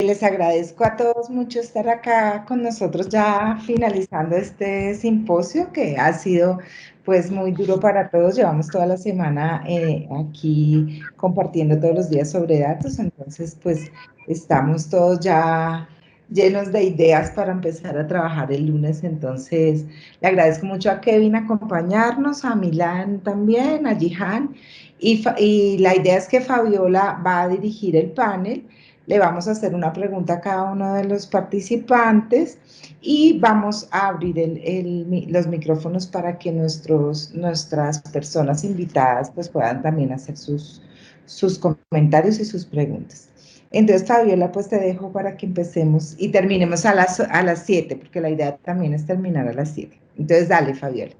Les agradezco a todos mucho estar acá con nosotros ya finalizando este simposio que ha sido pues muy duro para todos. Llevamos toda la semana aquí compartiendo todos los días sobre datos, entonces pues estamos todos ya llenos de ideas para empezar a trabajar el lunes. Entonces le agradezco mucho a Kevin acompañarnos, a Milán también, a Jihan, y la idea es que Fabiola va a dirigir el panel. Le vamos a hacer una pregunta a cada uno de los participantes y vamos a abrir los micrófonos para que nuestras personas invitadas pues puedan también hacer sus comentarios y sus preguntas. Entonces, Fabiola, pues te dejo para que empecemos y terminemos a las 7, porque la idea también es terminar a las 7. Entonces, dale, Fabiola.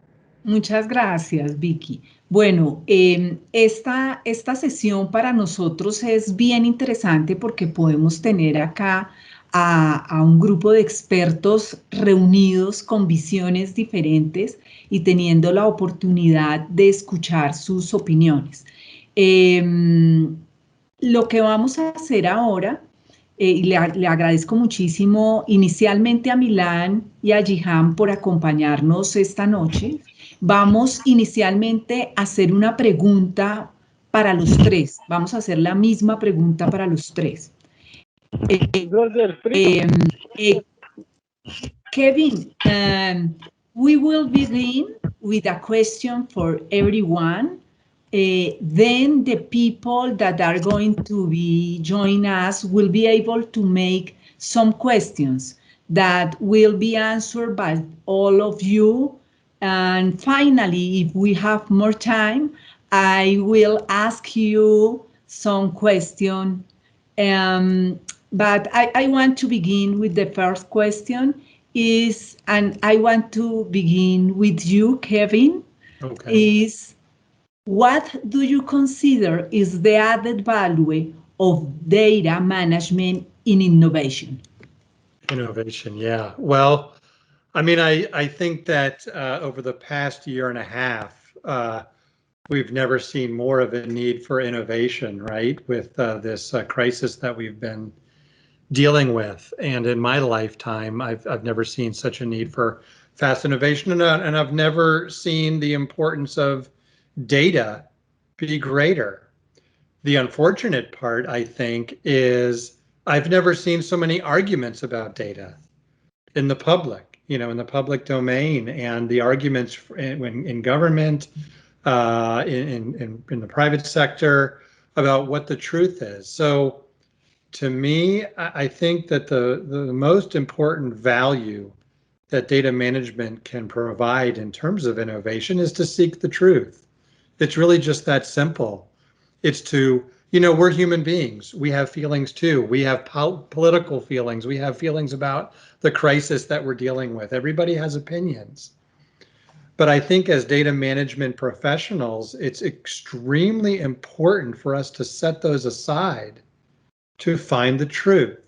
Muchas gracias, Vicky. Bueno, esta sesión para nosotros es bien interesante porque podemos tener acá a un grupo de expertos reunidos con visiones diferentes y teniendo la oportunidad de escuchar sus opiniones. Lo que vamos a hacer ahora, y le agradezco muchísimo inicialmente a Milán y a Jihan por acompañarnos esta noche. Vamos inicialmente a hacer una pregunta para los tres. Vamos a hacer la misma pregunta para los tres. Kevin, we will begin with a question for everyone. Then the people that are going to be join us will be able to make some questions that will be answered by all of you. And finally, if we have more time, I will ask you some question. But I want to begin with the first question and I want to begin with you, Kevin. Okay. What do you consider is the added value of data management in innovation? Innovation, yeah. Well, I mean, I think that over the past year and a half, we've never seen more of a need for innovation, right? With this crisis that we've been dealing with. And in my lifetime, I've never seen such a need for fast innovation, and I've never seen the importance of data be greater. The unfortunate part, I think, is I've never seen so many arguments about data in the public, in the public domain, and the arguments in government, in the private sector about what the truth is. So to me, I think that the most important value that data management can provide in terms of innovation is to seek the truth. It's really just that simple. It's to, we're human beings. We have feelings too. We have political feelings. We have feelings about the crisis that we're dealing with. Everybody has opinions. But I think as data management professionals, it's extremely important for us to set those aside to find the truth.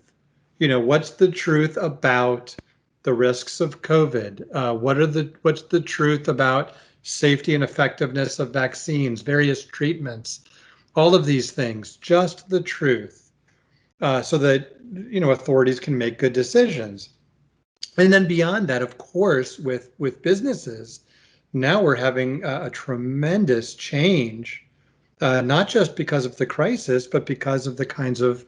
What's the truth about the risks of COVID? What's the truth about safety and effectiveness of vaccines, various treatments, all of these things, just the truth, so that, authorities can make good decisions. And then beyond that, of course, with businesses, now we're having a tremendous change, not just because of the crisis, but because of the kinds of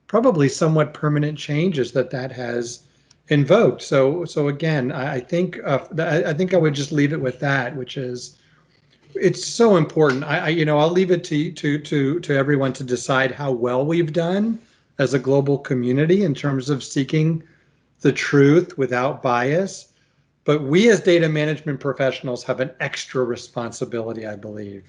probably somewhat permanent changes that has invoked. So again, I think I would just leave it with that, which is, it's so important. I'll leave it to everyone to decide how well we've done as a global community in terms of seeking the truth without bias. But we as data management professionals have an extra responsibility, I believe,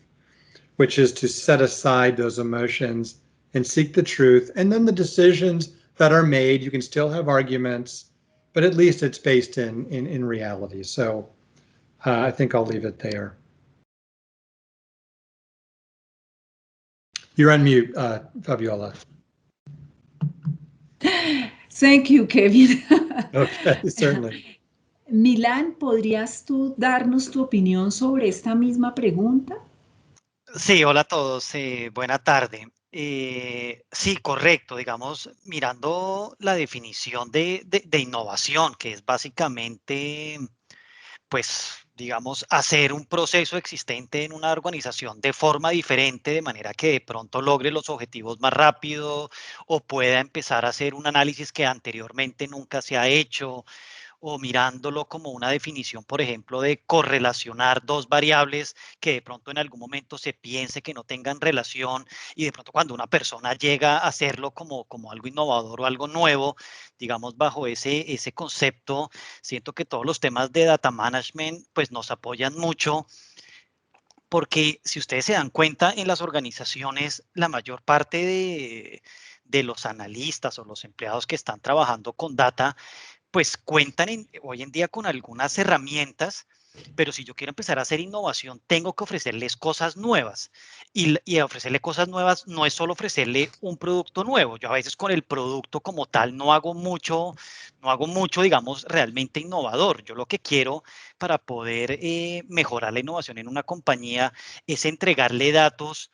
which is to set aside those emotions and seek the truth. And then the decisions that are made, you can still have arguments, but at least it's based in reality. So I think I'll leave it there. You're on mute, Fabiola. Thank you, Kevin. Okay, certainly. Milán, ¿podrías tú darnos tu opinión sobre esta misma pregunta? Sí, hola a todos, buena tarde. Sí, correcto. Digamos, mirando la definición de innovación, que es básicamente, pues, digamos, hacer un proceso existente en una organización de forma diferente, de manera que de pronto logre los objetivos más rápido o pueda empezar a hacer un análisis que anteriormente nunca se ha hecho, o mirándolo como una definición, por ejemplo, de correlacionar dos variables que de pronto en algún momento se piense que no tengan relación, y de pronto cuando una persona llega a hacerlo como algo innovador o algo nuevo, digamos, bajo ese concepto, siento que todos los temas de data management pues nos apoyan mucho, porque si ustedes se dan cuenta, en las organizaciones, la mayor parte de los analistas o los empleados que están trabajando con data pues cuentan hoy en día con algunas herramientas, pero si yo quiero empezar a hacer innovación, tengo que ofrecerles cosas nuevas. Y ofrecerle cosas nuevas no es solo ofrecerle un producto nuevo. Yo a veces con el producto como tal no hago mucho, digamos, realmente innovador. Yo lo que quiero para poder mejorar la innovación en una compañía es entregarle datos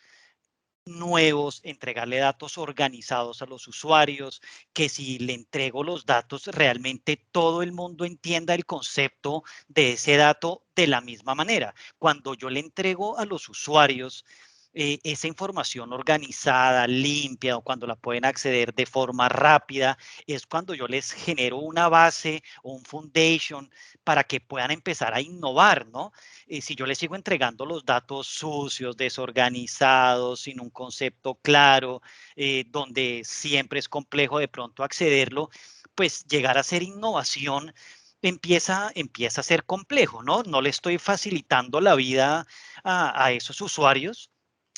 nuevos, entregarle datos organizados a los usuarios, que si le entrego los datos, realmente todo el mundo entienda el concepto de ese dato de la misma manera. Cuando yo le entrego a los usuarios esa información organizada, limpia, o cuando la pueden acceder de forma rápida, es cuando yo les genero una base o un foundation para que puedan empezar a innovar, ¿no? Si yo les sigo entregando los datos sucios, desorganizados, sin un concepto claro, donde siempre es complejo de pronto accederlo, pues llegar a ser innovación empieza a ser complejo, ¿no? No le estoy facilitando la vida a esos usuarios.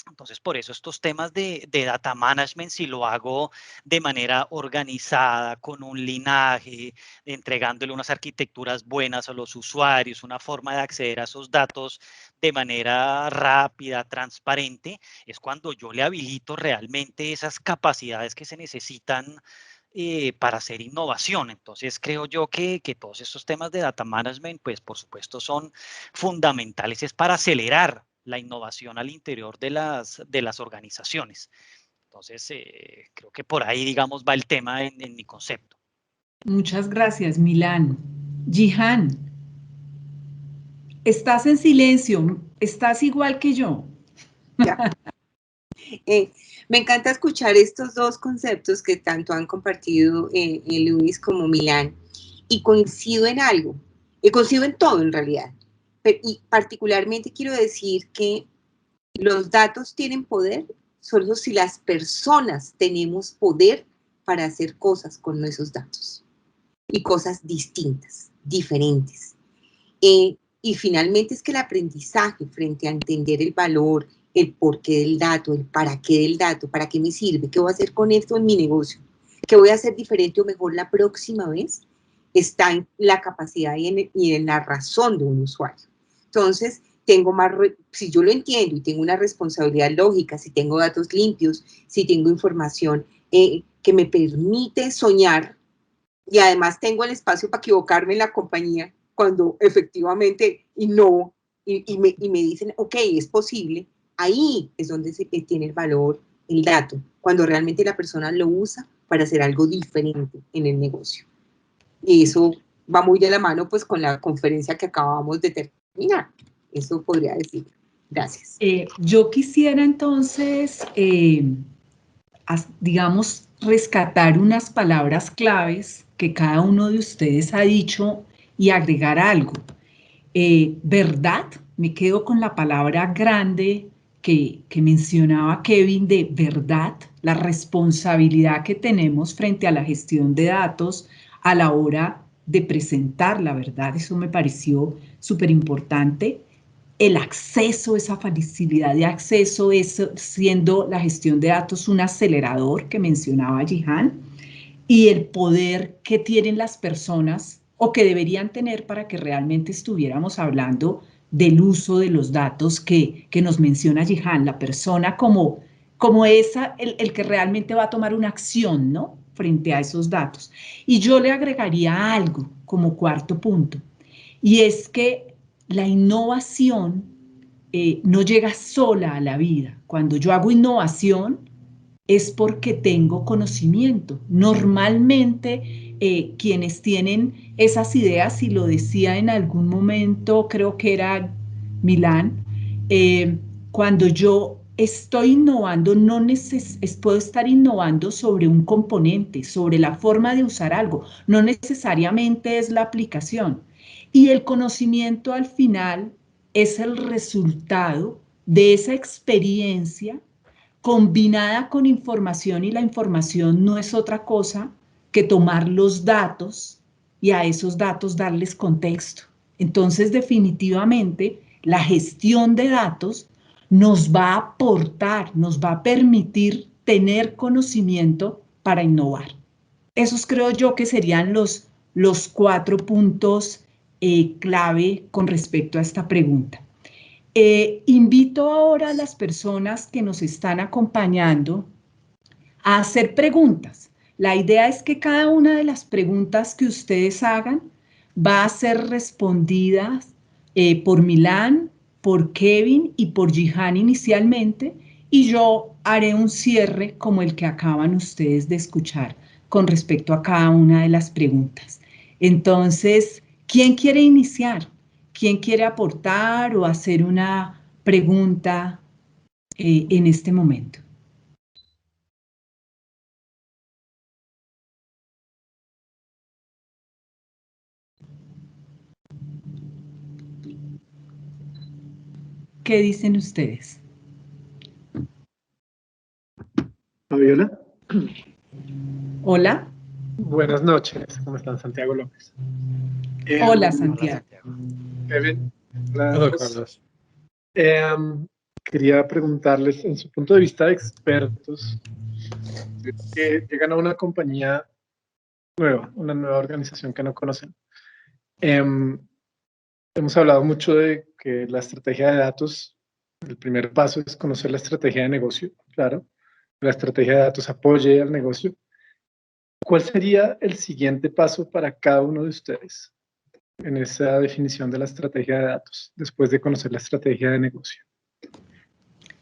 Entonces, por eso estos temas de data management, si lo hago de manera organizada, con un linaje, entregándole unas arquitecturas buenas a los usuarios, una forma de acceder a esos datos de manera rápida, transparente, es cuando yo le habilito realmente esas capacidades que se necesitan para hacer innovación. Entonces, creo yo que todos estos temas de data management, pues, por supuesto, son fundamentales, es para acelerar la innovación al interior de las organizaciones. Entonces, creo que por ahí, digamos, va el tema en mi concepto. Muchas gracias, Milán. Jihan, estás en silencio, estás igual que yo. Ya. Me encanta escuchar estos dos conceptos que tanto han compartido Luis como Milán, y coincido en algo, y coincido en todo en realidad, y particularmente quiero decir que los datos tienen poder solo si las personas tenemos poder para hacer cosas con esos datos, y cosas distintas, diferentes. Y finalmente es que el aprendizaje frente a entender el valor, el porqué del dato, el para qué del dato, para qué me sirve, qué voy a hacer con esto en mi negocio, qué voy a hacer diferente o mejor la próxima vez, está en la capacidad y en la razón de un usuario. Entonces, si yo lo entiendo y tengo una responsabilidad lógica, si tengo datos limpios, si tengo información que me permite soñar, y además tengo el espacio para equivocarme en la compañía cuando efectivamente innovo y me dicen, ok, es posible, ahí es donde se tiene el valor, el dato, cuando realmente la persona lo usa para hacer algo diferente en el negocio. Y eso va muy de la mano pues con la conferencia que acabamos de terminar. Eso podría decir. Gracias. Yo quisiera entonces, digamos, rescatar unas palabras claves que cada uno de ustedes ha dicho y agregar algo. Verdad, me quedo con la palabra grande que mencionaba Kevin, de verdad, la responsabilidad que tenemos frente a la gestión de datos a la hora de presentar la verdad. Eso me pareció súper importante. El acceso, esa facilidad de acceso, es siendo la gestión de datos un acelerador que mencionaba Jihan, y el poder que tienen las personas o que deberían tener para que realmente estuviéramos hablando del uso de los datos que nos menciona Jihan, la persona como el que realmente va a tomar una acción, ¿no?, frente a esos datos. Y yo le agregaría algo como cuarto punto, y es que la innovación no llega sola a la vida. Cuando yo hago innovación, es porque tengo conocimiento. Normalmente quienes tienen esas ideas, y lo decía en algún momento, creo que era Milán, cuando yo estoy innovando, puedo estar innovando sobre un componente, sobre la forma de usar algo, no necesariamente es la aplicación. Y el conocimiento al final es el resultado de esa experiencia combinada con información, y la información no es otra cosa que tomar los datos y a esos datos darles contexto. Entonces, definitivamente, la gestión de datos nos va a aportar, nos va a permitir tener conocimiento para innovar. Esos creo yo que serían los 4 puntos clave con respecto a esta pregunta. Invito ahora a las personas que nos están acompañando a hacer preguntas. La idea es que cada una de las preguntas que ustedes hagan va a ser respondida por Milán, por Kevin y por Jihan inicialmente, y yo haré un cierre como el que acaban ustedes de escuchar con respecto a cada una de las preguntas. Entonces, ¿quién quiere iniciar? ¿Quién quiere aportar o hacer una pregunta en este momento? ¿Qué dicen ustedes? Fabiola. Hola. Buenas noches, ¿cómo están? Santiago López. Hola, Santiago. Kevin, Hello, Carlos. Quería preguntarles, en su punto de vista de expertos, que llegan a una compañía nueva, una nueva organización que no conocen. Hemos hablado mucho de que la estrategia de datos, el primer paso es conocer la estrategia de negocio, claro. La estrategia de datos apoye al negocio. ¿Cuál sería el siguiente paso para cada uno de ustedes en esa definición de la estrategia de datos, después de conocer la estrategia de negocio?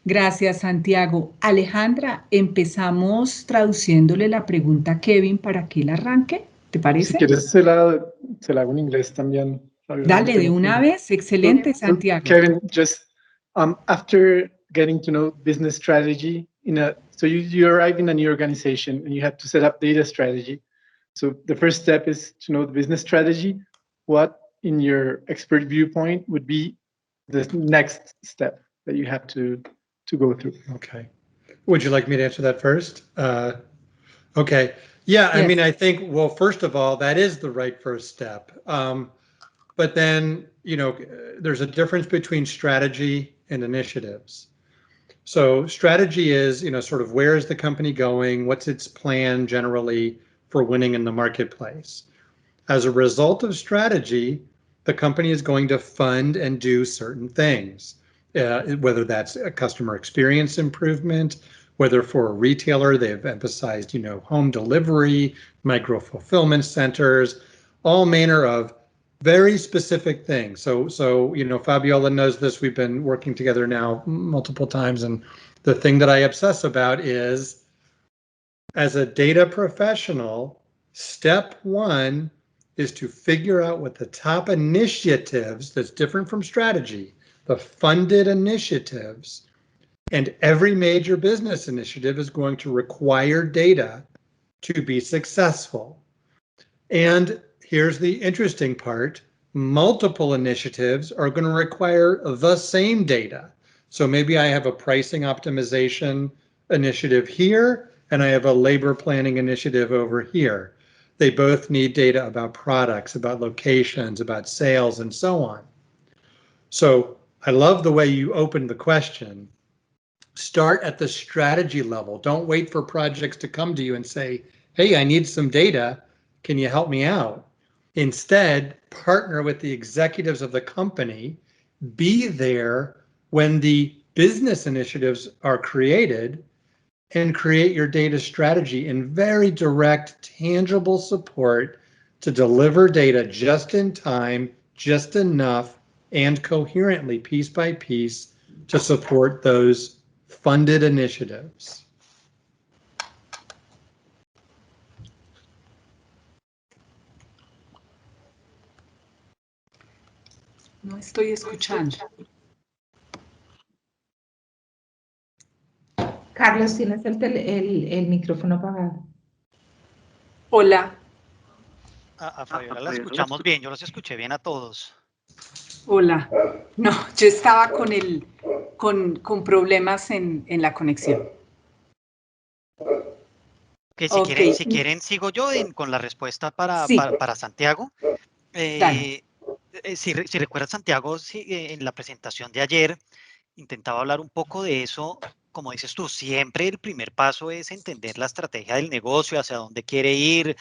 Gracias, Santiago. Alejandra, empezamos traduciéndole la pregunta a Kevin para que él arranque, ¿te parece? Si quieres, se la hago en inglés también. Dale, de una vez. Excelente, Santiago. Kevin, just after getting to know business strategy, so you arrive in a new organization and you have to set up data strategy. So the first step is to know the business strategy. What, in your expert viewpoint, would be the next step that you have to go through? Okay. Would you like me to answer that first? Okay. Yeah, I mean, I think, well, first of all, that is the right first step. But then, there's a difference between strategy and initiatives. So strategy is, sort of where is the company going? What's its plan generally for winning in the marketplace? As a result of strategy, the company is going to fund and do certain things, whether that's a customer experience improvement, whether for a retailer, they've emphasized, home delivery, micro fulfillment centers, all manner of very specific things. So, Fabiola knows this. We've been working together now multiple times. And the thing that I obsess about is, as a data professional, step one is to figure out what the top initiatives, that's different from strategy, the funded initiatives, and every major business initiative is going to require data to be successful. And here's the interesting part. Multiple initiatives are going to require the same data. So maybe I have a pricing optimization initiative here, and I have a labor planning initiative over here. They both need data about products, about locations, about sales, and so on. So I love the way you opened the question. Start at the strategy level. Don't wait for projects to come to you and say, hey, I need some data. Can you help me out? Instead, partner with the executives of the company. Be there when the business initiatives are created, and create your data strategy in very direct, tangible support to deliver data just in time, just enough, and coherently, piece by piece, to support those funded initiatives. No estoy escuchando. Carlos, tienes el micrófono apagado. Hola. A Fabiola la escuchamos bien, yo los escuché bien a todos. Hola. No, yo estaba con problemas en la conexión. Que si quieren sigo yo con la respuesta para Santiago. Si recuerdas, Santiago, en la presentación de ayer intentaba hablar un poco de eso. Como dices tú, siempre el primer paso es entender la estrategia del negocio, hacia dónde quiere ir,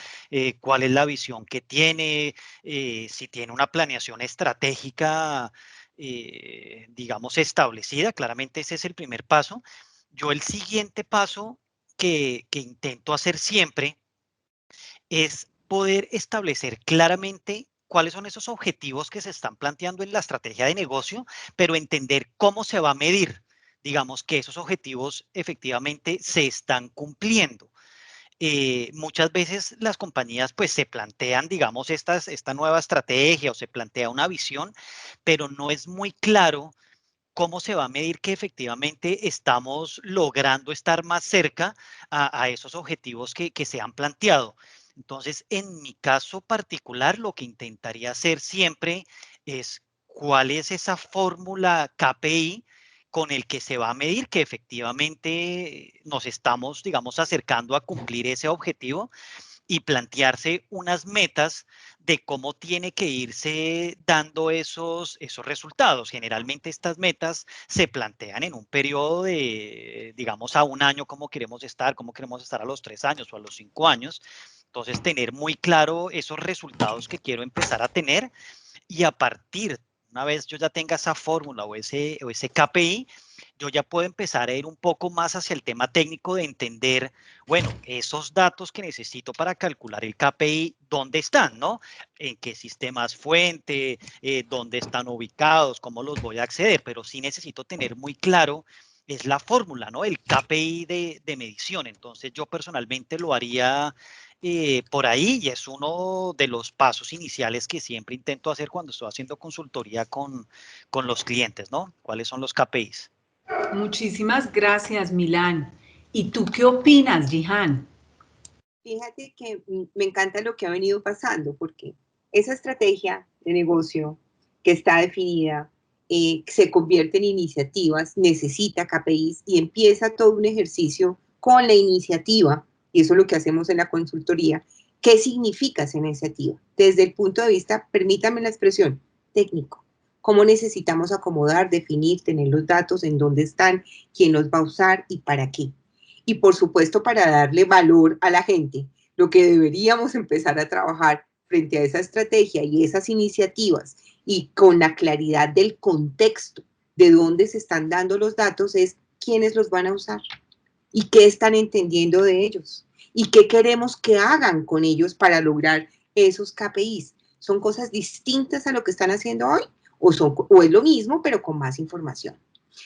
cuál es la visión que tiene, si tiene una planeación estratégica, digamos, establecida. Claramente ese es el primer paso. Yo el siguiente paso que intento hacer siempre es poder establecer claramente cuáles son esos objetivos que se están planteando en la estrategia de negocio, pero entender cómo se va a medir, digamos, que esos objetivos efectivamente se están cumpliendo. Muchas veces las compañías pues se plantean, digamos, esta nueva estrategia o se plantea una visión, pero no es muy claro cómo se va a medir que efectivamente estamos logrando estar más cerca a esos objetivos que se han planteado. Entonces, en mi caso particular, lo que intentaría hacer siempre es cuál es esa fórmula KPI con el que se va a medir que efectivamente nos estamos, digamos, acercando a cumplir ese objetivo y plantearse unas metas de cómo tiene que irse dando esos resultados. Generalmente estas metas se plantean en un periodo de, digamos, a un año, cómo queremos estar a los 3 años o a los 5 años. Entonces, tener muy claro esos resultados que quiero empezar a tener y a partir, una vez yo ya tenga esa fórmula o ese KPI, yo ya puedo empezar a ir un poco más hacia el tema técnico de entender, bueno, esos datos que necesito para calcular el KPI, ¿dónde están, no? ¿En qué sistemas fuente? ¿Dónde están ubicados? ¿Cómo los voy a acceder? Pero sí necesito tener muy claro, es la fórmula, ¿no? El KPI de medición. Entonces, yo personalmente lo haría por ahí y es uno de los pasos iniciales que siempre intento hacer cuando estoy haciendo consultoría con los clientes, ¿no? ¿Cuáles son los KPIs? Muchísimas gracias, Milán. ¿Y tú qué opinas, Jihan? Fíjate que me encanta lo que ha venido pasando, porque esa estrategia de negocio que está definida se convierte en iniciativas, necesita KPIs y empieza todo un ejercicio con la iniciativa, y eso es lo que hacemos en la consultoría. ¿Qué significa esa iniciativa? Desde el punto de vista, permítame la expresión, técnico. ¿Cómo necesitamos acomodar, definir, tener los datos, en dónde están, quién los va a usar y para qué? Y por supuesto para darle valor a la gente, lo que deberíamos empezar a trabajar frente a esa estrategia y esas iniciativas y con la claridad del contexto de dónde se están dando los datos es quiénes los van a usar y qué están entendiendo de ellos y qué queremos que hagan con ellos para lograr esos KPIs. ¿Son cosas distintas a lo que están haciendo hoy o es lo mismo pero con más información?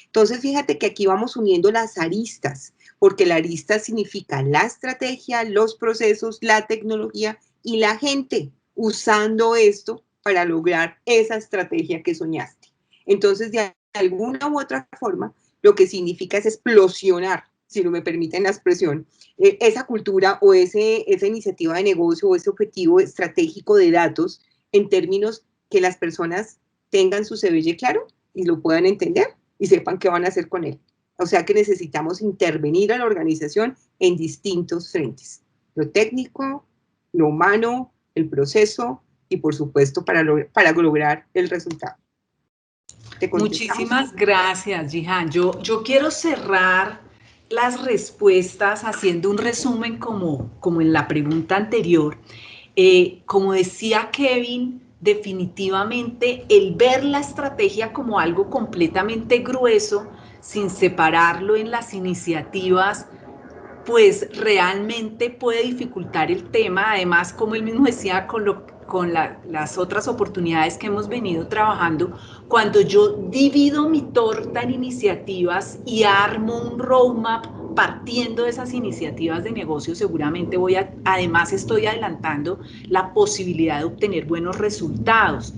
Entonces, fíjate que aquí vamos uniendo las aristas, porque la arista significa la estrategia, los procesos, la tecnología y la gente usando esto para lograr esa estrategia que soñaste. Entonces, de alguna u otra forma, lo que significa es explosionar, si no me permiten la expresión, esa cultura o esa iniciativa de negocio o ese objetivo estratégico de datos en términos que las personas tengan su CBG claro y lo puedan entender y sepan qué van a hacer con él. O sea que necesitamos intervenir a la organización en distintos frentes. Lo técnico, lo humano, el proceso y por supuesto para lograr el resultado. Muchísimas gracias, Jihan. Yo quiero cerrar las respuestas haciendo un resumen como en la pregunta anterior. Como decía Kevin, definitivamente el ver la estrategia como algo completamente grueso, sin separarlo en las iniciativas, pues realmente puede dificultar el tema. Además, como él mismo decía, con las otras oportunidades que hemos venido trabajando, cuando yo divido mi torta en iniciativas y armo un roadmap partiendo de esas iniciativas de negocio, seguramente además estoy adelantando la posibilidad de obtener buenos resultados.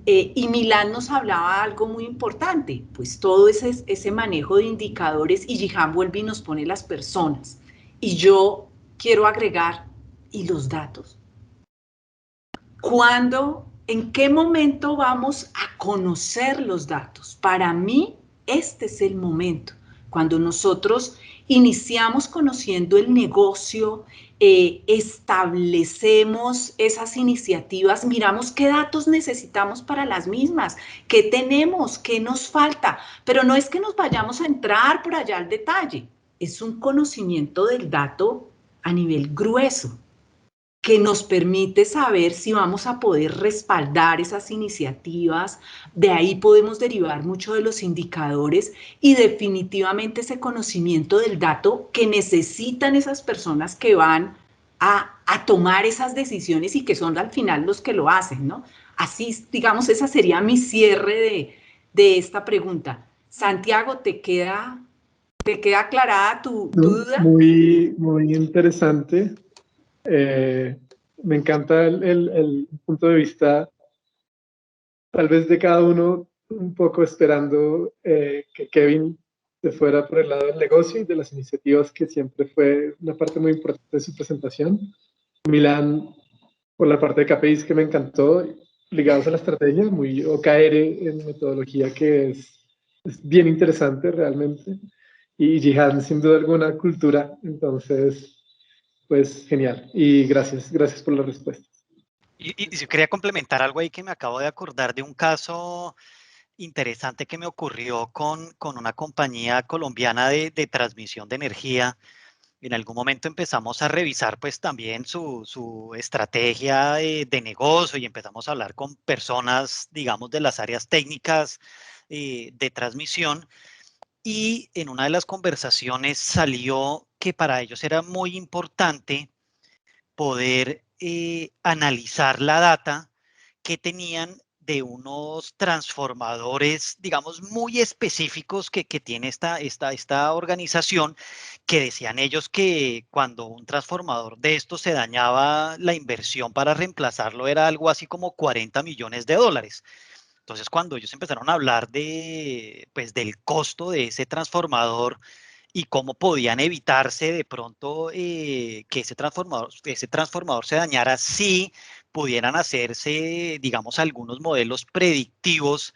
Y Milán nos hablaba algo muy importante, pues todo ese manejo de indicadores, y Jihan vuelve y nos pone las personas. Y yo quiero agregar, ¿y los datos? ¿Cuándo, en qué momento vamos a conocer los datos? Para mí, este es el momento, cuando nosotros iniciamos conociendo el negocio, establecemos esas iniciativas, miramos qué datos necesitamos para las mismas, qué tenemos, qué nos falta, pero no es que nos vayamos a entrar por allá al detalle, es un conocimiento del dato a nivel grueso, que nos permite saber si vamos a poder respaldar esas iniciativas. De ahí podemos derivar mucho de los indicadores y definitivamente ese conocimiento del dato que necesitan esas personas que van a tomar esas decisiones y que son al final los que lo hacen, ¿no? Así, digamos, esa sería mi cierre de esta pregunta. Santiago, ¿te queda aclarada tu duda? Muy, muy interesante. Me encanta el punto de vista, tal vez de cada uno, un poco esperando que Kevin se fuera por el lado del negocio y de las iniciativas, que siempre fue una parte muy importante de su presentación. Milán, por la parte de KPIs, que me encantó, ligados a la estrategia, muy OKR en metodología, que es bien interesante realmente. Y Jihan, sin duda alguna, cultura. Entonces, pues genial. Y gracias por la respuesta. Y yo quería complementar algo ahí que me acabo de acordar de un caso interesante que me ocurrió con una compañía colombiana de transmisión de energía. En algún momento empezamos a revisar pues también su estrategia de negocio y empezamos a hablar con personas, digamos, de las áreas técnicas de transmisión. Y en una de las conversaciones salió que para ellos era muy importante poder analizar la data que tenían de unos transformadores, digamos, muy específicos que tiene esta organización, que decían ellos que cuando un transformador de estos se dañaba, la inversión para reemplazarlo era algo así como 40 millones de dólares. Entonces, cuando ellos empezaron a hablar pues, del costo de ese transformador y cómo podían evitarse de pronto que ese transformador se dañara, si pudieran hacerse, digamos, algunos modelos predictivos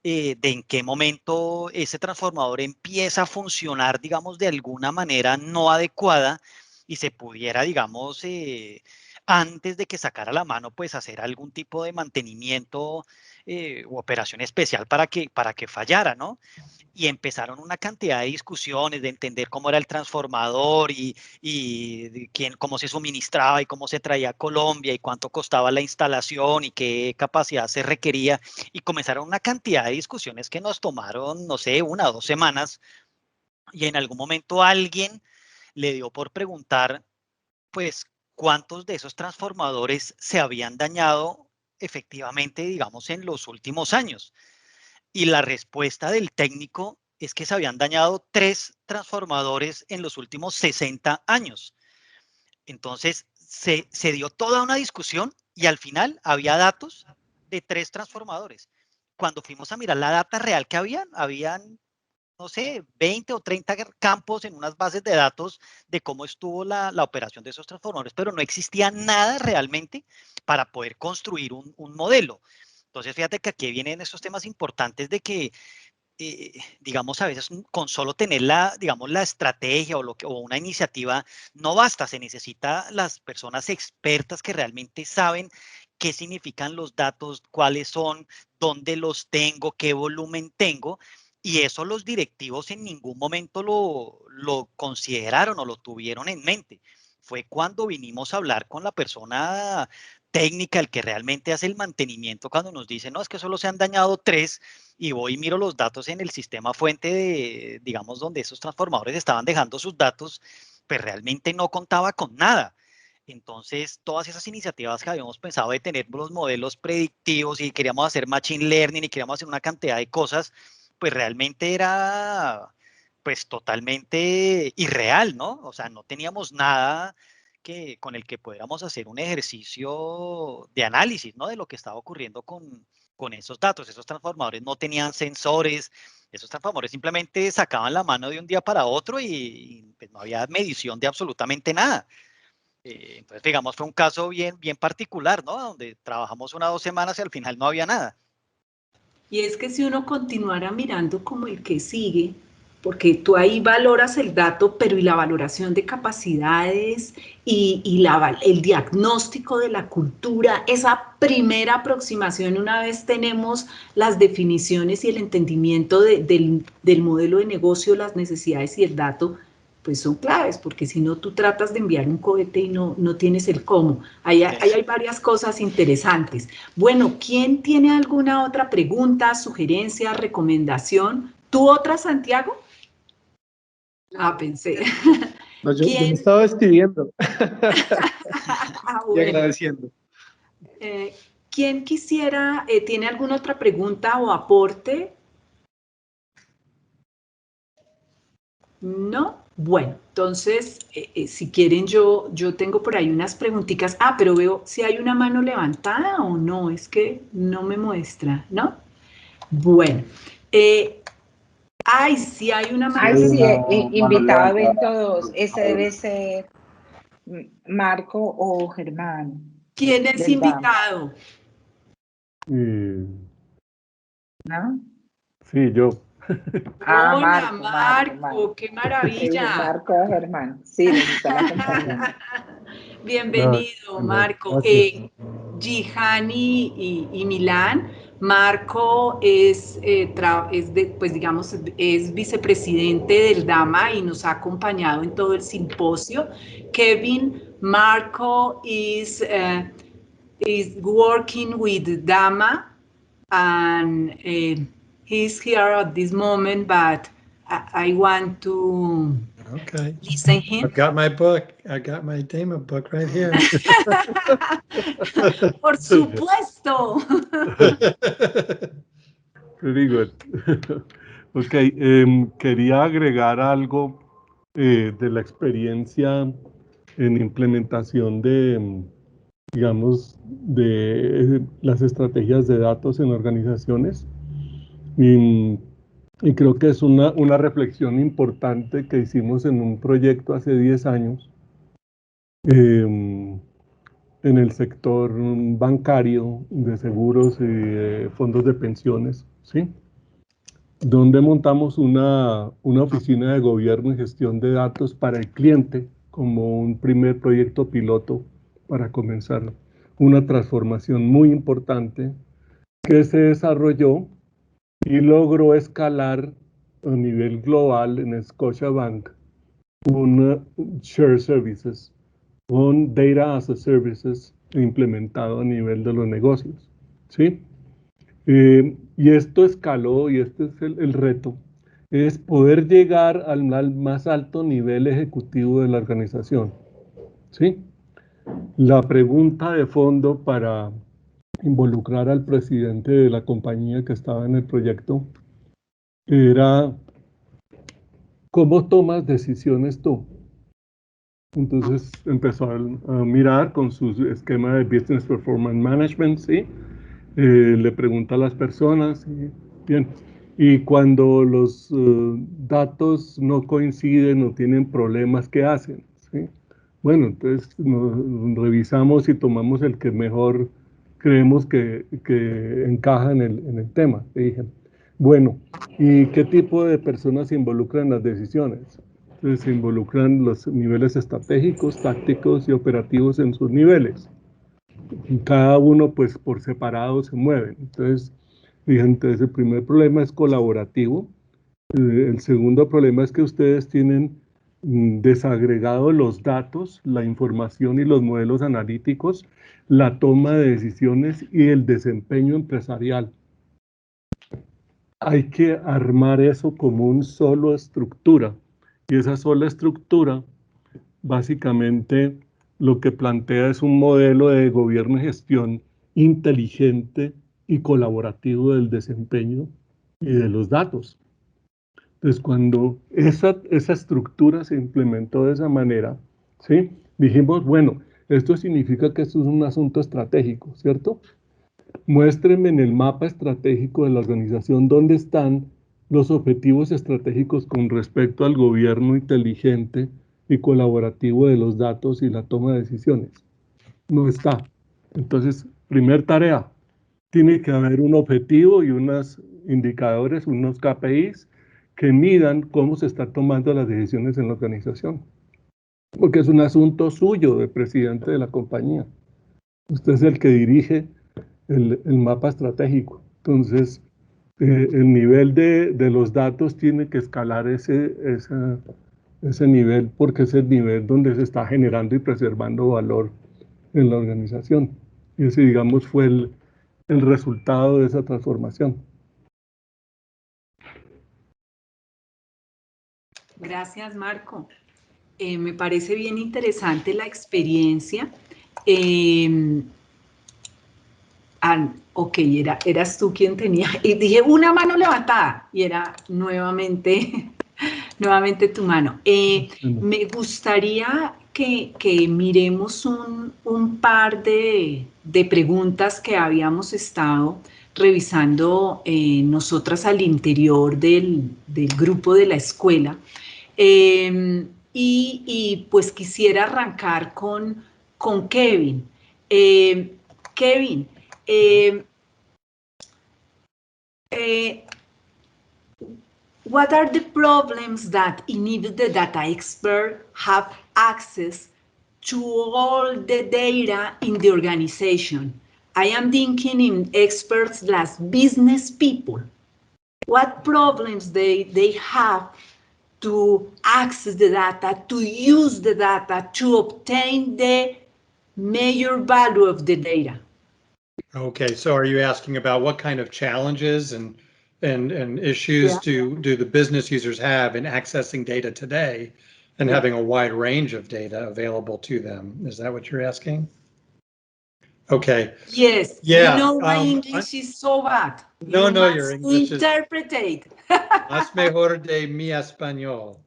de en qué momento ese transformador empieza a funcionar, digamos, de alguna manera no adecuada y se pudiera, digamos, antes de que sacara la mano, pues hacer algún tipo de mantenimiento u operación especial para que fallara, ¿no? Y empezaron una cantidad de discusiones de entender cómo era el transformador y cómo se suministraba y cómo se traía a Colombia y cuánto costaba la instalación y qué capacidad se requería. Y comenzaron una cantidad de discusiones que nos tomaron, no sé, 1 o 2 semanas. Y en algún momento alguien le dio por preguntar, pues, cuántos de esos transformadores se habían dañado efectivamente, digamos, en los últimos años. Y la respuesta del técnico es que se habían dañado 3 transformadores en los últimos 60 años. Entonces, se dio toda una discusión y al final había datos de 3 transformadores. Cuando fuimos a mirar la data real que habían, no sé, 20 o 30 campos en unas bases de datos de cómo estuvo la operación de esos transformadores, pero no existía nada realmente para poder construir un modelo. Entonces, fíjate que aquí vienen esos temas importantes de que, digamos, a veces con solo tener digamos, la estrategia o una iniciativa no basta, se necesita las personas expertas que realmente saben qué significan los datos, cuáles son, dónde los tengo, qué volumen tengo, y eso los directivos en ningún momento lo consideraron o lo tuvieron en mente. Fue cuando vinimos a hablar con la persona técnica, el que realmente hace el mantenimiento, cuando nos dice, no, es que solo se han dañado 3, y voy y miro los datos en el sistema fuente de, digamos, donde esos transformadores estaban dejando sus datos, pues realmente no contaba con nada. Entonces, todas esas iniciativas que habíamos pensado de tener los modelos predictivos y queríamos hacer machine learning y queríamos hacer una cantidad de cosas, pues realmente era pues totalmente irreal, ¿no? O sea, no teníamos nada con el que pudiéramos hacer un ejercicio de análisis, ¿no? De lo que estaba ocurriendo con con esos datos. Esos transformadores no tenían sensores, esos transformadores simplemente sacaban la mano de un día para otro y pues, no había medición de absolutamente nada. Entonces, digamos, fue un caso bien particular, ¿no? Donde trabajamos 1 o 2 semanas y al final no había nada. Y es que si uno continuara mirando como el que sigue, porque tú ahí valoras el dato, pero y la valoración de capacidades y el diagnóstico de la cultura, esa primera aproximación, una vez tenemos las definiciones y el entendimiento del modelo de negocio, las necesidades y el dato, pues son claves, porque si no tú tratas de enviar un cohete y no tienes el cómo. Ahí hay varias cosas interesantes. Bueno, ¿quién tiene alguna otra pregunta, sugerencia, recomendación? ¿Tú otra, Santiago? Pensé. No, yo me estaba despidiendo y Bueno. agradeciendo. ¿Quién quisiera, tiene alguna otra pregunta o aporte? ¿No? Bueno, entonces, si quieren, yo tengo por ahí unas preguntitas. Pero veo si hay una mano levantada o no, es que no me muestra, ¿no? Bueno, sí hay una mano levantada. Sí, invitado a levantada. evento 2, ese debe ser Marco o Germán. ¿Quién es invitado? ¿No? Sí, yo. Hola, Marco, qué maravilla. Marco o Germán, sí, nos están acompañando. Bienvenido, Marco. Gihani y Milán. Marco es vicepresidente del DAMA y nos ha acompañado en todo el simposio. Kevin, Marco is working with DAMA and he's here at this moment, but I want to listen him. I've got my book. I got my DAMA book right here. Por supuesto. Very good. Ok, quería agregar algo de la experiencia en implementación de, digamos, de las estrategias de datos en organizaciones. Y creo que es una reflexión importante que hicimos en un proyecto hace 10 años en el sector bancario, de seguros y de fondos de pensiones, ¿sí? Donde montamos una oficina de gobierno y gestión de datos para el cliente como un primer proyecto piloto para comenzar una transformación muy importante que se desarrolló y logró escalar a nivel global en Scotiabank un Shared Services, un Data as a Services implementado a nivel de los negocios, ¿sí? Y esto escaló, y este es el reto, es poder llegar al más alto nivel ejecutivo de la organización, ¿sí? La pregunta de fondo para involucrar al presidente de la compañía que estaba en el proyecto era, ¿cómo tomas decisiones tú? Entonces empezó a mirar con su esquema de Business Performance Management, ¿sí? Le pregunta a las personas, ¿sí? Bien, y cuando los datos no coinciden o tienen problemas, ¿qué hacen? ¿Sí? Bueno, entonces nos revisamos y tomamos el que mejor creemos que encaja en el tema. Le dije, bueno, ¿y qué tipo de personas se involucran en las decisiones? Entonces se involucran los niveles estratégicos, tácticos y operativos en sus niveles. Cada uno pues por separado se mueven. Entonces el primer problema es colaborativo. El segundo problema es que ustedes tienen desagregado los datos, la información y los modelos analíticos, la toma de decisiones y el desempeño empresarial. Hay que armar eso como una sola estructura. Y esa sola estructura, básicamente, lo que plantea es un modelo de gobierno y gestión inteligente y colaborativo del desempeño y de los datos. Entonces, cuando esa estructura se implementó de esa manera, ¿sí? Dijimos, bueno, esto significa que esto es un asunto estratégico, ¿cierto? muéstrenme en el mapa estratégico de la organización dónde están los objetivos estratégicos con respecto al gobierno inteligente y colaborativo de los datos y la toma de decisiones. No está. Entonces, primer tarea, tiene que haber un objetivo y unos indicadores, unos KPIs que midan cómo se están tomando las decisiones en la organización. Porque es un asunto suyo, de presidente de la compañía. Usted es el que dirige el mapa estratégico. Entonces, el nivel de los datos tiene que escalar ese nivel, porque es el nivel donde se está generando y preservando valor en la organización. Y ese, digamos, fue el resultado de esa transformación. Gracias, Marco. Me parece bien interesante la experiencia. Ok, eras tú quien tenía, y dije una mano levantada, y era nuevamente tu mano. Me gustaría que miremos un par de preguntas que habíamos estado revisando nosotras al interior del grupo de la escuela. Y pues quisiera arrancar con Kevin. Kevin, what are the problems that enable the data expert have access to all the data in the organization? I am thinking in experts as business people. What problems they have to access the data, to use the data, to obtain the major value of the data? Okay, so are you asking about what kind of challenges and issues do the business users have in accessing data today and having a wide range of data available to them? Is that what you're asking? Okay. Yes. Yeah. You know, my English is so bad. No, your English is más mejor de mi español.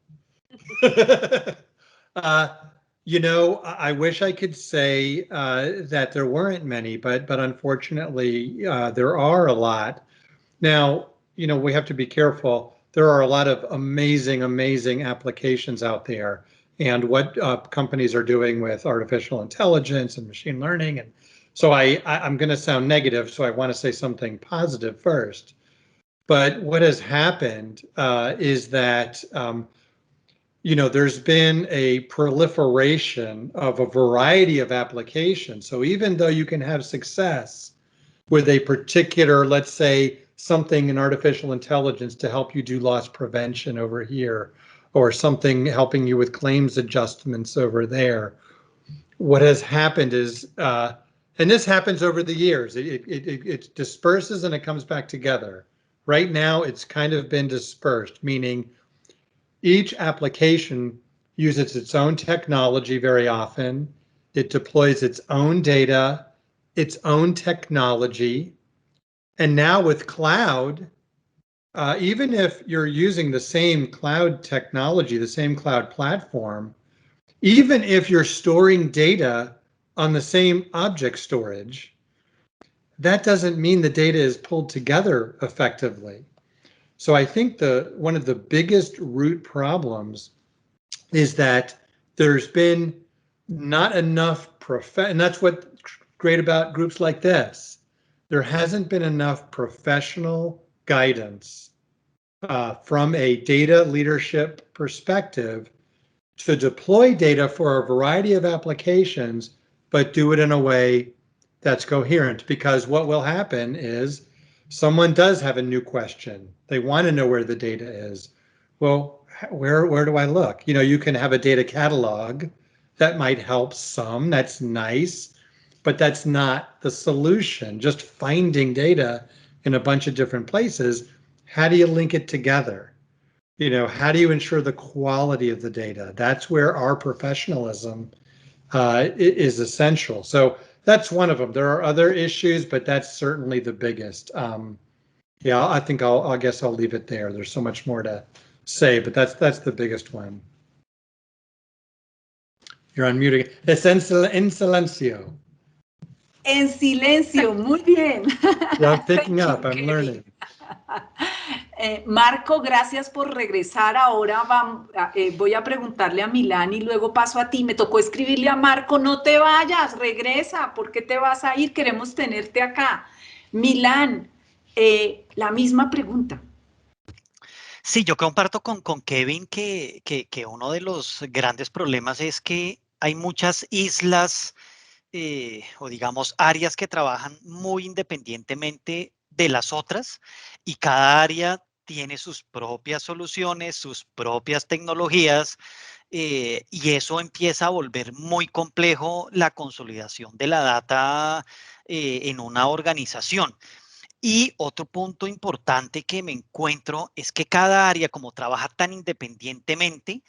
You know, I wish I could say that there weren't many, but unfortunately there are a lot. Now, you know, we have to be careful. There are a lot of amazing applications out there, and what companies are doing with artificial intelligence and machine learning. And so I'm going to sound negative, so I want to say something positive first. But what has happened is that you know, there's been a proliferation of a variety of applications. So even though you can have success with a particular, let's say, something in artificial intelligence to help you do loss prevention over here, or something helping you with claims adjustments over there, what has happened is, and this happens over the years, it disperses and it comes back together. Right now, it's kind of been dispersed, meaning each application uses its own technology very often. It deploys its own data, its own technology. And now with cloud, even if you're using the same cloud technology, the same cloud platform, even if you're storing data on the same object storage, that doesn't mean the data is pulled together effectively. So I think one of the biggest root problems is that there's been not enough and that's what's great about groups like this. There hasn't been enough professional guidance from a data leadership perspective to deploy data for a variety of applications, but do it in a way that's coherent. Because what will happen is someone does have a new question. They want to know where the data is. Well, where do I look? You know, you can have a data catalog that might help some. That's nice, but that's not the solution. Just finding data in a bunch of different places. How do you link it together? You know, how do you ensure the quality of the data? That's where our professionalism is essential. So that's one of them. There are other issues, but that's certainly the biggest. Yeah, I think I guess I'll leave it there. There's so much more to say, but that's the biggest one. You're unmuting. It's in silencio. En silencio, muy bien. Yeah, I'm picking Thank up, you, I'm Kevin. learning. Marco, gracias por regresar. Ahora voy a preguntarle a Milán y luego paso a ti. Me tocó escribirle a Marco, no te vayas, regresa. ¿Por qué te vas a ir? Queremos tenerte acá. Milán, la misma pregunta. Sí, yo comparto con Kevin que uno de los grandes problemas es que hay muchas islas o digamos áreas que trabajan muy independientemente de las otras y cada área tiene sus propias soluciones, sus propias tecnologías y eso empieza a volver muy complejo la consolidación de la data en una organización. Y otro punto importante que me encuentro es que cada área, como trabaja tan independientemente,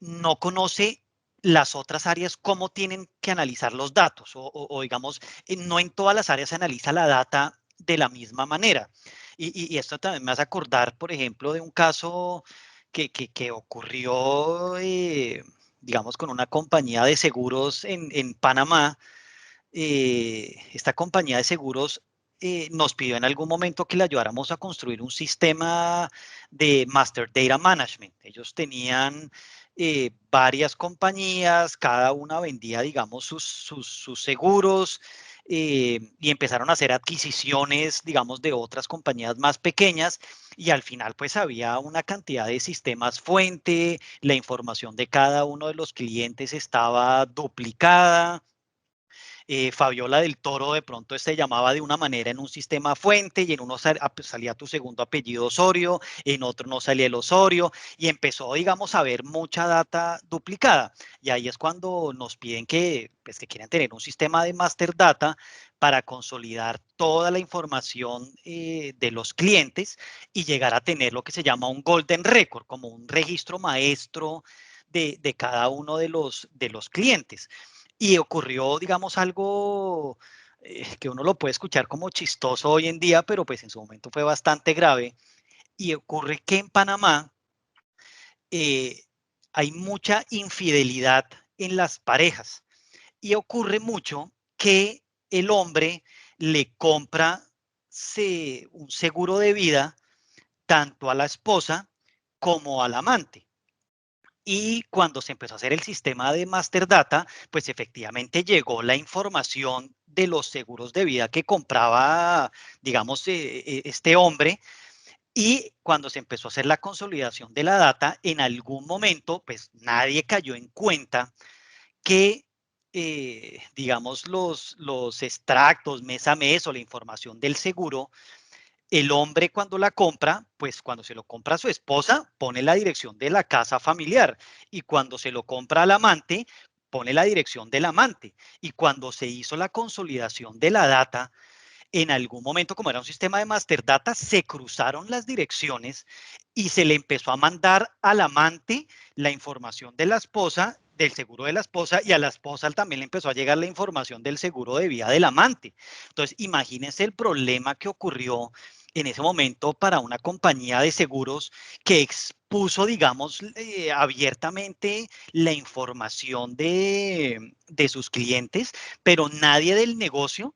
no conoce las otras áreas cómo tienen que analizar los datos o digamos, no en todas las áreas se analiza la data de la misma manera. Y esto también me hace acordar, por ejemplo, de un caso que ocurrió, digamos, con una compañía de seguros en Panamá. Esta compañía de seguros nos pidió en algún momento que le ayudáramos a construir un sistema de Master Data Management. Ellos tenían varias compañías, cada una vendía, digamos, sus seguros y empezaron a hacer adquisiciones, digamos, de otras compañías más pequeñas y al final pues había una cantidad de sistemas fuente, la información de cada uno de los clientes estaba duplicada. Fabiola del Toro de pronto se llamaba de una manera en un sistema fuente y en uno salía tu segundo apellido Osorio, en otro no salía el Osorio y empezó, digamos, a haber mucha data duplicada. Y ahí es cuando nos piden que, pues, que quieren tener un sistema de master data para consolidar toda la información de los clientes y llegar a tener lo que se llama un golden record, como un registro maestro de cada uno de los clientes. Y ocurrió, digamos, algo que uno lo puede escuchar como chistoso hoy en día, pero pues en su momento fue bastante grave. Y ocurre que en Panamá eh, hay mucha infidelidad en las parejas. Y ocurre mucho que el hombre le compra un seguro de vida tanto a la esposa como al amante. Y cuando se empezó a hacer el sistema de Master Data, pues efectivamente llegó la información de los seguros de vida que compraba, digamos, este hombre. Y cuando se empezó a hacer la consolidación de la data, en algún momento, pues nadie cayó en cuenta que, digamos, los extractos mes a mes o la información del seguro, el hombre cuando la compra, pues cuando se lo compra a su esposa, pone la dirección de la casa familiar y cuando se lo compra al amante, pone la dirección del amante. Y cuando se hizo la consolidación de la data, en algún momento, como era un sistema de master data, se cruzaron las direcciones y se le empezó a mandar al amante la información de la esposa, del seguro de la esposa, y a la esposa también le empezó a llegar la información del seguro de vida del amante. Entonces, imagínense el problema que ocurrió en ese momento para una compañía de seguros que expuso, digamos, abiertamente la información de sus clientes, pero nadie del negocio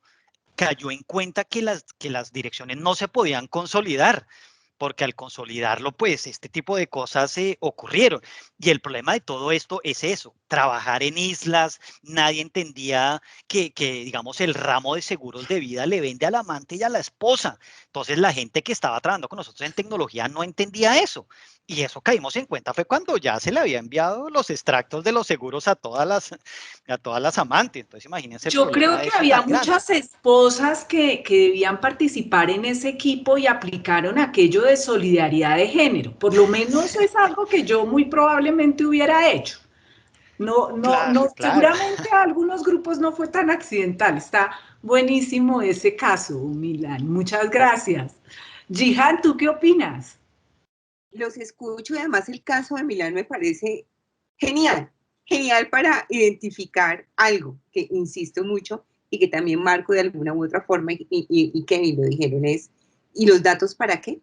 cayó en cuenta que las direcciones no se podían consolidar, porque al consolidarlo, pues este tipo de cosas ocurrieron. Y el problema de todo esto es eso, trabajar en islas, nadie entendía que, digamos, el ramo de seguros de vida le vende al amante y a la esposa. Entonces la gente que estaba trabajando con nosotros en tecnología no entendía eso. Y eso caímos en cuenta fue cuando ya se le había enviado los extractos de los seguros a todas las amantes. Entonces imagínense el Yo creo problema que ese había tan grande. muchas esposas que debían participar en ese equipo y aplicaron aquello de solidaridad de género. Por lo menos es algo que yo muy probablemente hubiera hecho. Claro, claro. Seguramente a algunos grupos no fue tan accidental. Está buenísimo ese caso, Milán. Muchas gracias. Jihan, ¿tú qué opinas? Los escucho y además el caso de Milán me parece genial, genial para identificar algo que insisto mucho y que también Marco de alguna u otra forma y Kevin lo dijeron es, ¿y los datos para qué?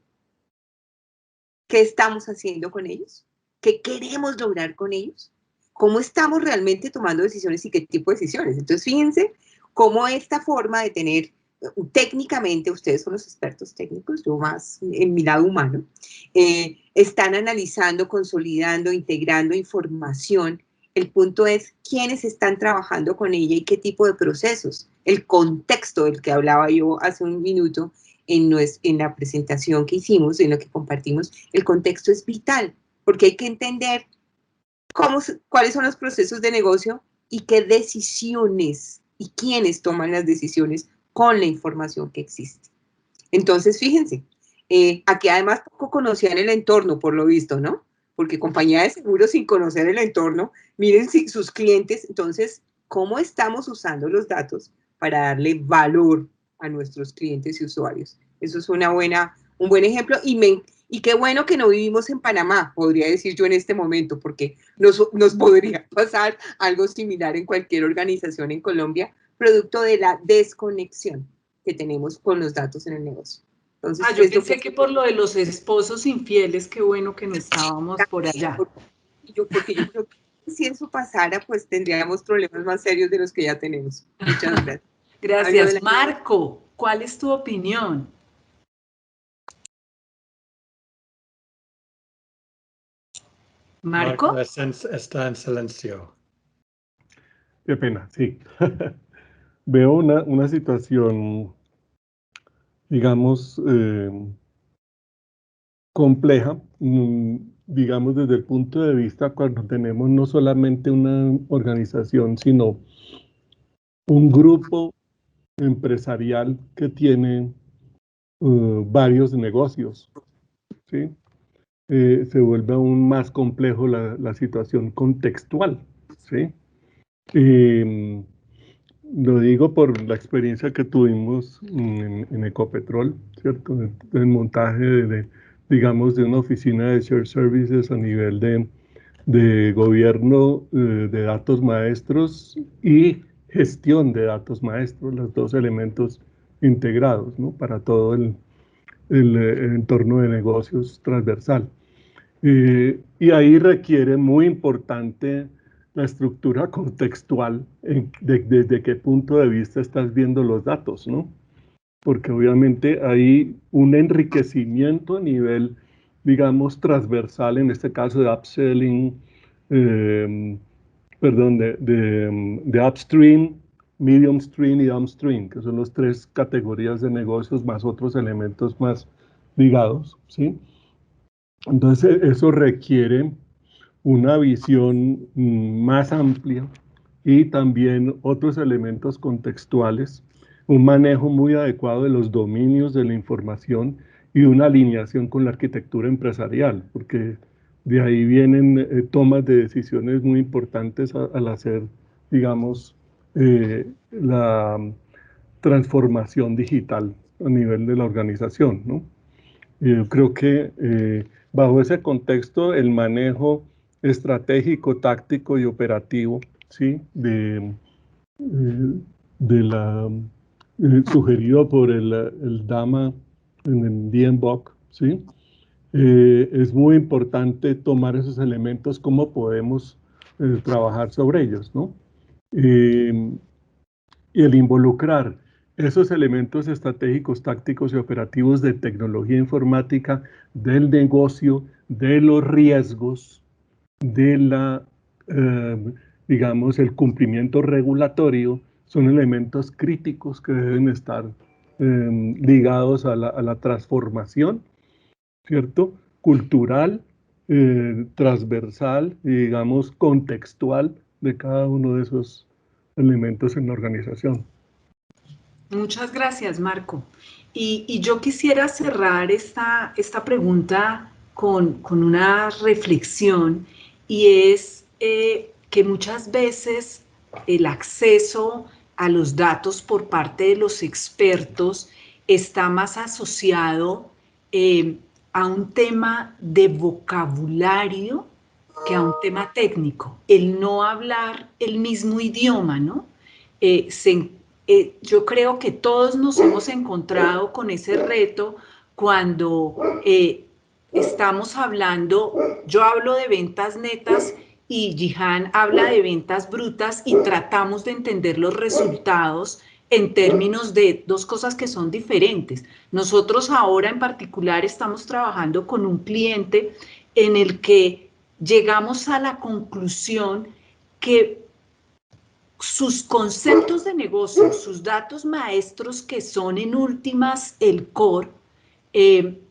¿Qué estamos haciendo con ellos? ¿Qué queremos lograr con ellos? ¿Cómo estamos realmente tomando decisiones y qué tipo de decisiones? Entonces, fíjense, cómo esta forma de tener, técnicamente, ustedes son los expertos técnicos, yo más en mi lado humano, están analizando, consolidando, integrando información. El punto es quiénes están trabajando con ella y qué tipo de procesos. El contexto del que hablaba yo hace un minuto en la presentación que hicimos, en lo que compartimos, el contexto es vital, porque hay que entender cuáles son los procesos de negocio y qué decisiones y quiénes toman las decisiones con la información que existe. Entonces, fíjense, aquí además poco conocían el entorno, por lo visto, ¿no? Porque compañía de seguros sin conocer el entorno, miren sus clientes, entonces, ¿cómo estamos usando los datos para darle valor a nuestros clientes y usuarios? Eso es un buen ejemplo y qué bueno que no vivimos en Panamá, podría decir yo en este momento, porque nos podría pasar algo similar en cualquier organización en Colombia, producto de la desconexión que tenemos con los datos en el negocio. Entonces, yo pensé que por lo de los esposos infieles, qué bueno que no estábamos por allá. Porque yo creo que si eso pasara, pues tendríamos problemas más serios de los que ya tenemos. Muchas gracias. Gracias. Marco, ¿cuál es tu opinión? ¿Marco? Está en silencio. Qué pena, sí. Veo una situación, digamos, compleja, digamos, desde el punto de vista cuando tenemos no solamente una organización, sino un grupo empresarial que tiene varios negocios, ¿sí? Se vuelve aún más complejo la situación contextual, ¿sí? Lo digo por la experiencia que tuvimos en Ecopetrol, ¿cierto? El montaje digamos, de una oficina de shared services a nivel de gobierno de datos maestros y gestión de datos maestros, los dos elementos integrados, ¿no? Para todo el entorno de negocios transversal. Y ahí requiere muy importante la estructura contextual, desde qué punto de vista estás viendo los datos, ¿no? Porque obviamente hay un enriquecimiento a nivel, digamos, transversal, en este caso de upselling, perdón, de upstream, medium stream y downstream, que son las tres categorías de negocios más otros elementos más ligados, ¿sí? Entonces, eso requiere una visión más amplia y también otros elementos contextuales, un manejo muy adecuado de los dominios de la información y una alineación con la arquitectura empresarial, porque de ahí vienen tomas de decisiones muy importantes al hacer, digamos, la transformación digital a nivel de la organización, ¿no? Yo creo que bajo ese contexto el manejo estratégico, táctico y operativo, ¿sí? Sugerido por el DAMA en el DMBOK, ¿sí? Es muy importante tomar esos elementos, cómo podemos trabajar sobre ellos, ¿no? Y el involucrar esos elementos estratégicos, tácticos y operativos de tecnología informática, del negocio, de los riesgos, de digamos, el cumplimiento regulatorio, son elementos críticos que deben estar ligados a la transformación, ¿cierto? Cultural, transversal y, digamos, contextual de cada uno de esos elementos en la organización. Muchas gracias, Marco. Y yo quisiera cerrar esta pregunta con una reflexión, y es que muchas veces el acceso a los datos por parte de los expertos está más asociado a un tema de vocabulario que a un tema técnico. El no hablar el mismo idioma, ¿no? Yo creo que todos nos hemos encontrado con ese reto cuando estamos hablando, yo hablo de ventas netas y Gihan habla de ventas brutas y tratamos de entender los resultados en términos de dos cosas que son diferentes. Nosotros ahora en particular estamos trabajando con un cliente en el que llegamos a la conclusión que sus conceptos de negocio, sus datos maestros que son en últimas el core,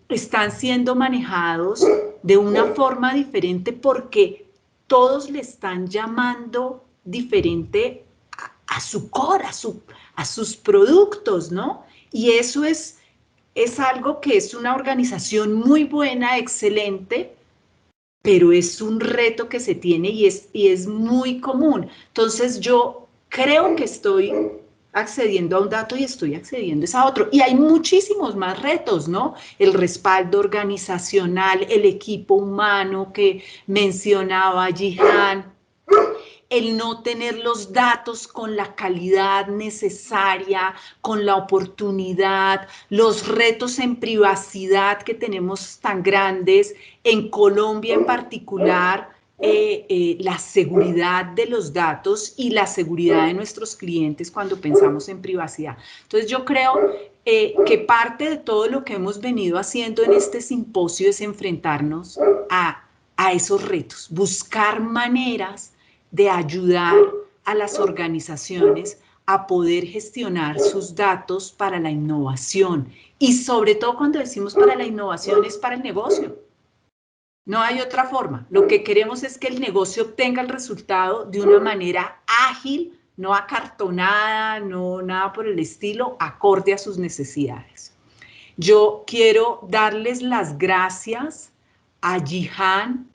están siendo manejados de una forma diferente porque todos le están llamando diferente a su core, a sus productos, ¿no? Y eso es algo que es una organización muy buena, excelente, pero es un reto que se tiene y es muy común. Entonces yo creo que estoy accediendo a un dato y estoy accediendo a otro. Y hay muchísimos más retos, ¿no? El respaldo organizacional, el equipo humano que mencionaba Gihan, el no tener los datos con la calidad necesaria, con la oportunidad, los retos en privacidad que tenemos tan grandes, en Colombia en particular, la seguridad de los datos y la seguridad de nuestros clientes cuando pensamos en privacidad. Entonces yo creo que parte de todo lo que hemos venido haciendo en este simposio es enfrentarnos a esos retos, buscar maneras de ayudar a las organizaciones a poder gestionar sus datos para la innovación. Y sobre todo cuando decimos para la innovación es para el negocio. No hay otra forma. Lo que queremos es que el negocio obtenga el resultado de una manera ágil, no acartonada, no nada por el estilo, acorde a sus necesidades. Yo quiero darles las gracias a Gihan,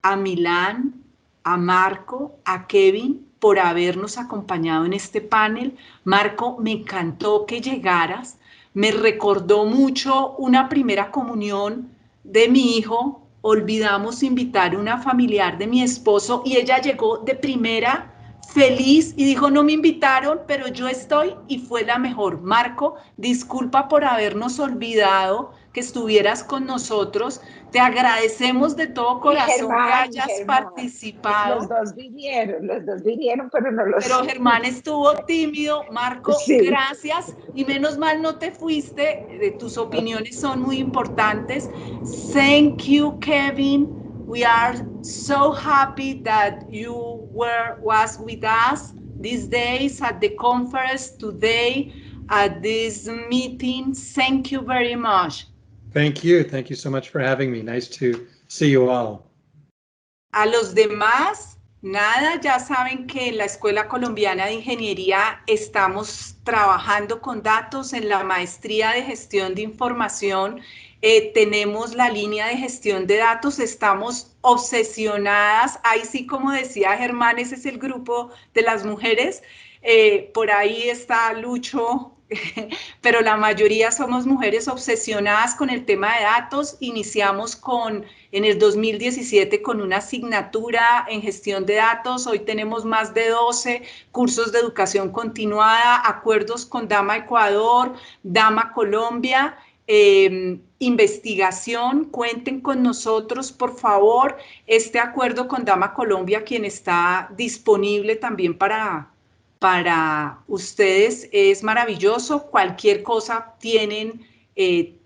a Milán, a Marco, a Kevin, por habernos acompañado en este panel. Marco, me encantó que llegaras. Me recordó mucho una primera comunión de mi hijo. Olvidamos invitar a una familiar de mi esposo y ella llegó de primera, feliz, y dijo, no me invitaron, pero yo estoy, y fue la mejor. Marco, disculpa por habernos olvidado que estuvieras con nosotros. Te agradecemos de todo corazón que hayas participado. Los dos vinieron, pero no los... Pero Germán estuvo tímido. Marco, Sí. gracias. Y menos mal no te fuiste. Tus opiniones son muy importantes. Thank you, Kevin. We are so happy that you was with us these days at the conference today, at this meeting. Thank you very much. Thank you. Thank you so much for having me. Nice to see you all. A los demás, nada, ya saben que en la Escuela Colombiana de Ingeniería estamos trabajando con datos en la maestría de gestión de información. Tenemos la línea de gestión de datos, estamos obsesionadas. Ahí sí, como decía Germán, ese es el grupo de las mujeres. Por ahí está Lucho, pero la mayoría somos mujeres obsesionadas con el tema de datos. Iniciamos en el 2017 con una asignatura en gestión de datos. Hoy tenemos más de 12 cursos de educación continuada, acuerdos con Dama Ecuador, Dama Colombia, investigación. Cuenten con nosotros, por favor. Este acuerdo con Dama Colombia, quien está disponible también para ustedes, es maravilloso. Cualquier cosa tienen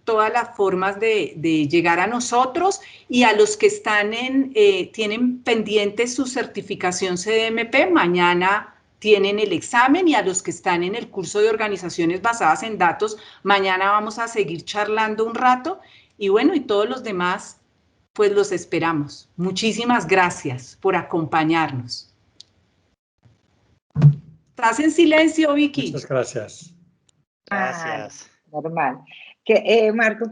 todas las formas de llegar a nosotros, y a los que están tienen pendiente su certificación CDMP, mañana tienen el examen, y a los que están en el curso de organizaciones basadas en datos, mañana vamos a seguir charlando un rato, y bueno, y todos los demás, pues los esperamos. Muchísimas gracias por acompañarnos. Estás en silencio, Vicky. Muchas gracias. Gracias. Normal. Marco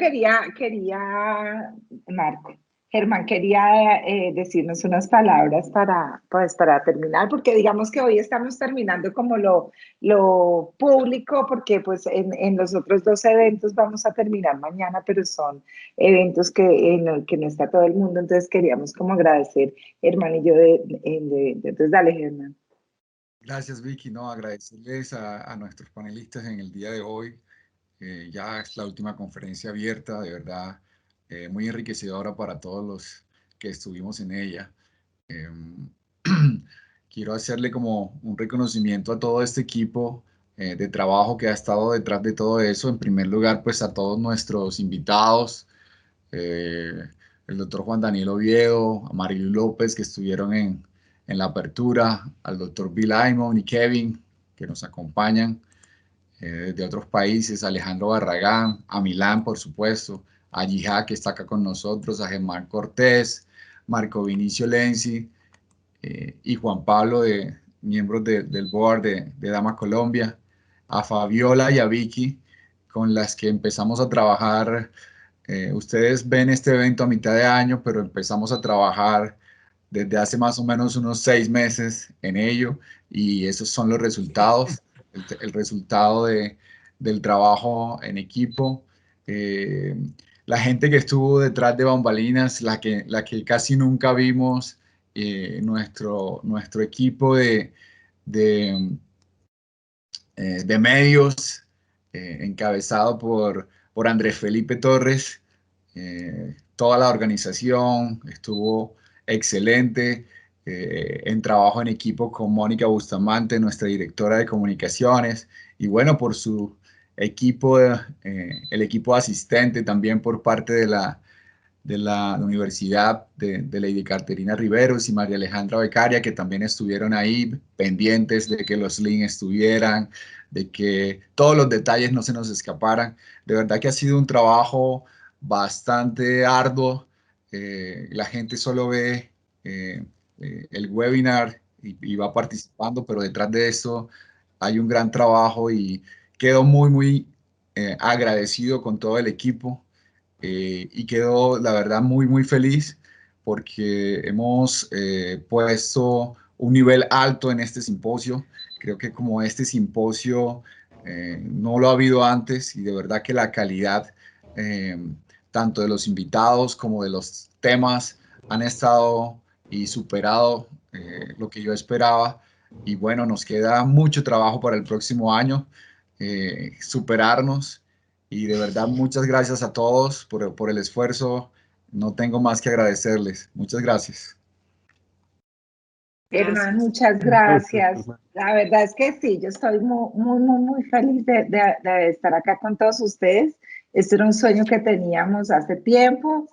Germán quería decirnos unas palabras para terminar, porque digamos que hoy estamos terminando como lo público, porque pues en los otros dos eventos vamos a terminar mañana, pero son eventos en los que no está todo el mundo, entonces queríamos como agradecer, Germán y yo, entonces dale, Germán. Gracias, Vicky. No, agradecerles a nuestros panelistas en el día de hoy. Ya es la última conferencia abierta, de verdad, muy enriquecedora para todos los que estuvimos en ella. Quiero hacerle como un reconocimiento a todo este equipo de trabajo que ha estado detrás de todo eso. En primer lugar, pues a todos nuestros invitados, el doctor Juan Daniel Oviedo, a Marilu López, que estuvieron en la apertura, al doctor Bill Aymon y Kevin, que nos acompañan de otros países, Alejandro Barragán, a Milán, por supuesto, a Yihá, que está acá con nosotros, a Germán Cortés, Marco Vinicio Lenzi, y Juan Pablo, miembros del board de Dama Colombia, a Fabiola y a Vicky, con las que empezamos a trabajar. Ustedes ven este evento a mitad de año, pero empezamos a trabajar desde hace más o menos unos 6 meses en ello, y esos son los resultados, el resultado del trabajo en equipo. Eh, la gente que estuvo detrás de bambalinas, la que casi nunca vimos, nuestro equipo de, de medios, encabezado por Andrés Felipe Torres. Toda la organización estuvo excelente, en trabajo en equipo con Mónica Bustamante, nuestra directora de comunicaciones, y bueno, por su equipo, el equipo asistente también por parte de la Universidad de Lady Caterina Riveros y María Alejandra Becaria, que también estuvieron ahí pendientes de que los links estuvieran, de que todos los detalles no se nos escaparan. De verdad que ha sido un trabajo bastante arduo. La gente solo ve el webinar y va participando, pero detrás de eso hay un gran trabajo, y quedo muy agradecido con todo el equipo. Y quedo, la verdad, muy feliz porque hemos puesto un nivel alto en este simposio. Creo que como este simposio no lo ha habido antes, y de verdad que la calidad eh, tanto de los invitados como de los temas han estado y superado lo que yo esperaba. Y bueno, nos queda mucho trabajo para el próximo año, superarnos. Y de verdad, muchas gracias a todos por el esfuerzo. No tengo más que agradecerles. Muchas gracias. Germán, Gracias. muchas gracias. La verdad es que sí, yo estoy muy feliz de estar acá con todos ustedes. Este era un sueño que teníamos hace tiempo.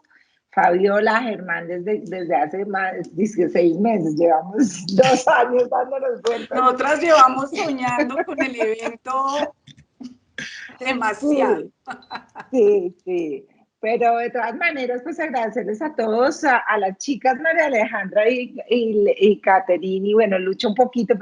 Fabiola, Germán, desde hace más de 6 meses, llevamos 2 años dándonos vueltas. Nosotras llevamos soñando con el evento demasiado. Sí. Pero de todas maneras, pues agradecerles a todos, a las chicas María Alejandra y Caterine, y bueno, Lucho un poquito,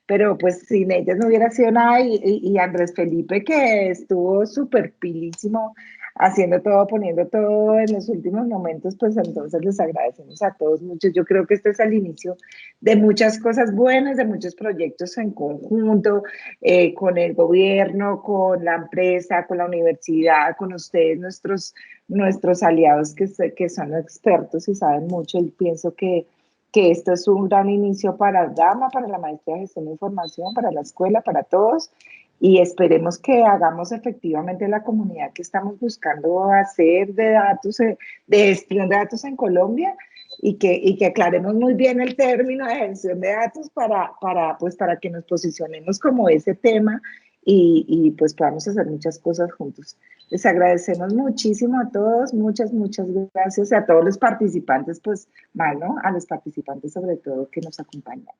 pero pues sin ellas no hubiera sido nada, y Andrés Felipe, que estuvo súper pilísimo, haciendo todo, poniendo todo en los últimos momentos. Pues entonces les agradecemos a todos mucho. Yo creo que este es el inicio de muchas cosas buenas, de muchos proyectos en conjunto, con el gobierno, con la empresa, con la universidad, con ustedes, nuestros aliados que son expertos y saben mucho. Y pienso que esto es un gran inicio para Dama, para la maestría de gestión de información, para la escuela, para todos. Y esperemos que hagamos efectivamente la comunidad que estamos buscando hacer de datos, de gestión de datos en Colombia, y que aclaremos muy bien el término de gestión de datos para que nos posicionemos como ese tema, y pues podamos hacer muchas cosas juntos. Les agradecemos muchísimo a todos, muchas gracias, a todos los participantes, pues, mal, ¿no? A los participantes sobre todo que nos acompañan.